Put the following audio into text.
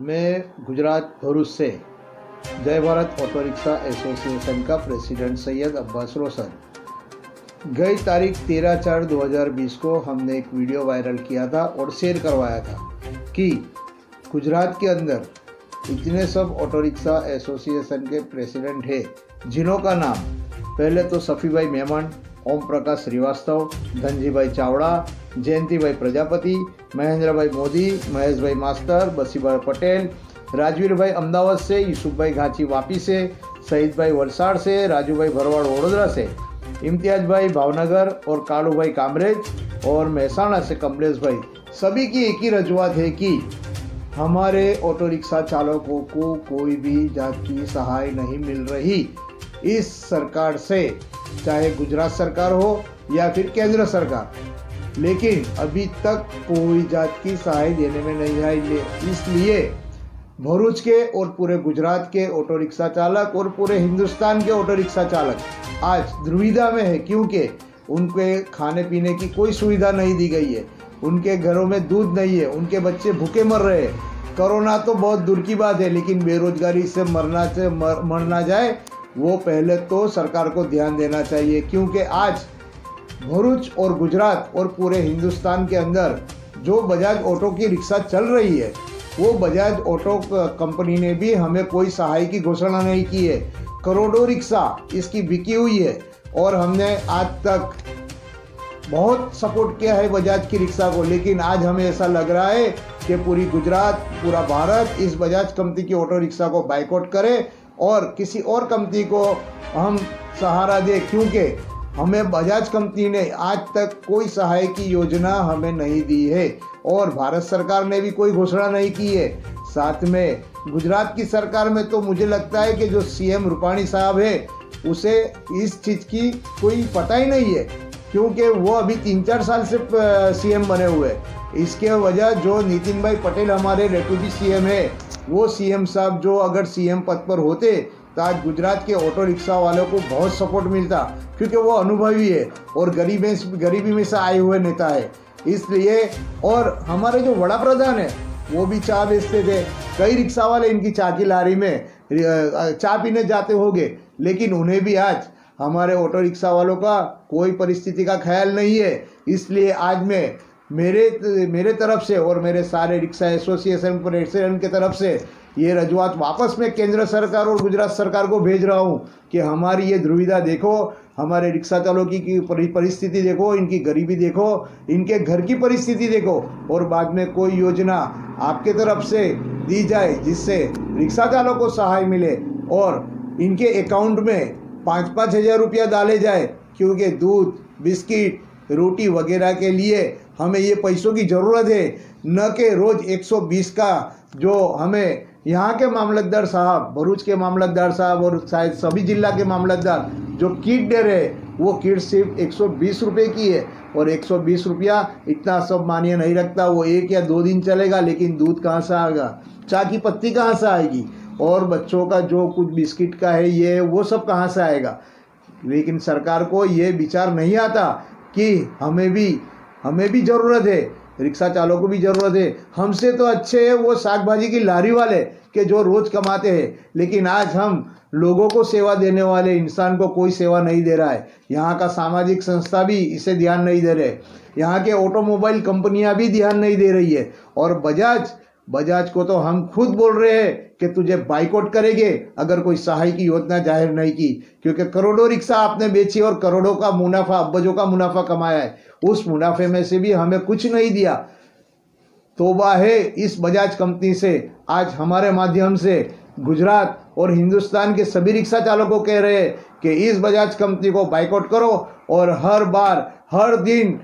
मैं गुजरात भरूच से जय भारत ऑटो रिक्शा एसोसिएशन का प्रेसिडेंट सैयद अब्बास रोशन। गई तारीख 13/4/2020 को हमने एक वीडियो वायरल किया था और शेयर करवाया था कि गुजरात के अंदर इतने सब ऑटो रिक्शा एसोसिएशन के प्रेसिडेंट हैं जिन्हों का नाम पहले तो सफ़ी भाई मेमन, ओम प्रकाश श्रीवास्तव, धनजी भाई चावड़ा, जयंती भाई प्रजापति, महेंद्र भाई मोदी, महेश भाई मास्टर, बसी भाई पटेल, राजवीर भाई अहमदाबाद से, यूसुफ भाई घाची वापी से, शहीद भाई वलसाड़ से, राजू भाई भरवाड़ वडोदरा से, इम्तियाज भाई भावनगर और कालू भाई कामरेज और महसाणा से कमलेश भाई, सभी की एक ही रजूआत है कि हमारे ऑटो रिक्शा चालकों को कोई भी जात की सहाय नहीं मिल रही इस सरकार से, चाहे गुजरात सरकार हो या फिर केंद्र सरकार, लेकिन अभी तक कोई जात की सहाय देने में नहीं आई। इसलिए भरूच के और पूरे गुजरात के ऑटो रिक्शा चालक और पूरे हिंदुस्तान के ऑटो रिक्शा चालक आज दुविधा में है, क्योंकि उनके खाने पीने की कोई सुविधा नहीं दी गई है, उनके घरों में दूध नहीं है, उनके बच्चे भूखे मर रहे हैं। कोरोना तो बहुत दूर की बात है, लेकिन बेरोजगारी से मर ना जाए वो पहले तो सरकार को ध्यान देना चाहिए, क्योंकि आज भरूच और गुजरात और पूरे हिंदुस्तान के अंदर जो बजाज ऑटो की रिक्शा चल रही है, वो बजाज ऑटो कंपनी ने भी हमें कोई सहाय की घोषणा नहीं की है। करोड़ों रिक्शा इसकी बिकी हुई है और हमने आज तक बहुत सपोर्ट किया है बजाज की रिक्शा को, लेकिन आज हमें ऐसा लग रहा है कि पूरी गुजरात, पूरा भारत इस बजाज कंपनी की ऑटो रिक्शा को बाइकआउट करे और किसी और कंपनी को हम सहारा दे, क्योंकि हमें बजाज कंपनी ने आज तक कोई सहाय की योजना हमें नहीं दी है और भारत सरकार ने भी कोई घोषणा नहीं की है। साथ में गुजरात की सरकार में तो मुझे लगता है कि जो सीएम रूपाणी साहब है उसे इस चीज़ की कोई पता ही नहीं है, क्योंकि वो अभी 3-4 साल से सीएम बने हुए हैं। इसके वजह जो नितिन भाई पटेल हमारे डेप्यूटी सीएम है, वो सीएम साहब जो अगर सीएम पद पर होते तो आज गुजरात के ऑटो रिक्शा वालों को बहुत सपोर्ट मिलता, क्योंकि वो अनुभवी है और गरीबी में से आए हुए नेता है। इसलिए और हमारे जो बड़ा प्रधान है वो भी चाय बेचते थे, कई रिक्शा वाले इनकी चाय की लारी में चाय पीने जाते होंगे, लेकिन उन्हें भी आज हमारे ऑटो रिक्शा वालों का कोई परिस्थिति का ख्याल नहीं है। इसलिए आज मैं मेरे तरफ से और मेरे सारे रिक्शा एसोसिएशन प्रेसिडेंट की तरफ से ये रजूआत वापस में केंद्र सरकार और गुजरात सरकार को भेज रहा हूँ कि हमारी ये दुविधा देखो, हमारे रिक्शा चालकों की परिस्थिति देखो, इनकी गरीबी देखो, इनके घर की परिस्थिति देखो और बाद में कोई योजना आपके तरफ से दी जाए जिससे रिक्शा चालकों को सहाय मिले और इनके अकाउंट में 5-5 हज़ार रुपया डाले जाए, क्योंकि दूध, बिस्किट, रोटी वगैरह के लिए हमें ये पैसों की ज़रूरत है, न कि रोज़ 120 का जो हमें यहाँ के मामलतदार साहब, भरूच के मामलतदार साहब और शायद सभी जिला के मामलतदार जो किट दे रहे हैं, वो किट सिर्फ 120 रुपये की है और 120 रुपया इतना सब मानिए नहीं रखता। वो 1 या 2 दिन चलेगा, लेकिन दूध कहाँ से आएगा, चाय की पत्ती कहाँ से आएगी और बच्चों का जो कुछ बिस्किट का है ये वो सब कहाँ से आएगा। लेकिन सरकार को ये विचार नहीं आता कि हमें भी ज़रूरत है, रिक्शा चालकों को भी ज़रूरत है। हमसे तो अच्छे हैं वो साग भाजी की लारी वाले के जो रोज़ कमाते हैं, लेकिन आज हम लोगों को सेवा देने वाले इंसान को कोई सेवा नहीं दे रहा है। यहाँ का सामाजिक संस्था भी इसे ध्यान नहीं दे रहे, यहाँ के ऑटोमोबाइल कंपनियाँ भी ध्यान नहीं दे रही है और बजाज को तो हम खुद बोल रहे हैं कि तुझे बाइकआउट करेंगे अगर कोई सहाय की योजना जाहिर नहीं की, क्योंकि करोड़ों रिक्शा आपने बेची और करोड़ों का मुनाफा, अब्बजों का मुनाफा कमाया है, उस मुनाफे में से भी हमें कुछ नहीं दिया। तौबा है इस बजाज कंपनी से। आज हमारे माध्यम से गुजरात और हिंदुस्तान के सभी रिक्शा चालकों कह रहे हैं कि इस बजाज कंपनी को बाइकआउट करो और हर दिन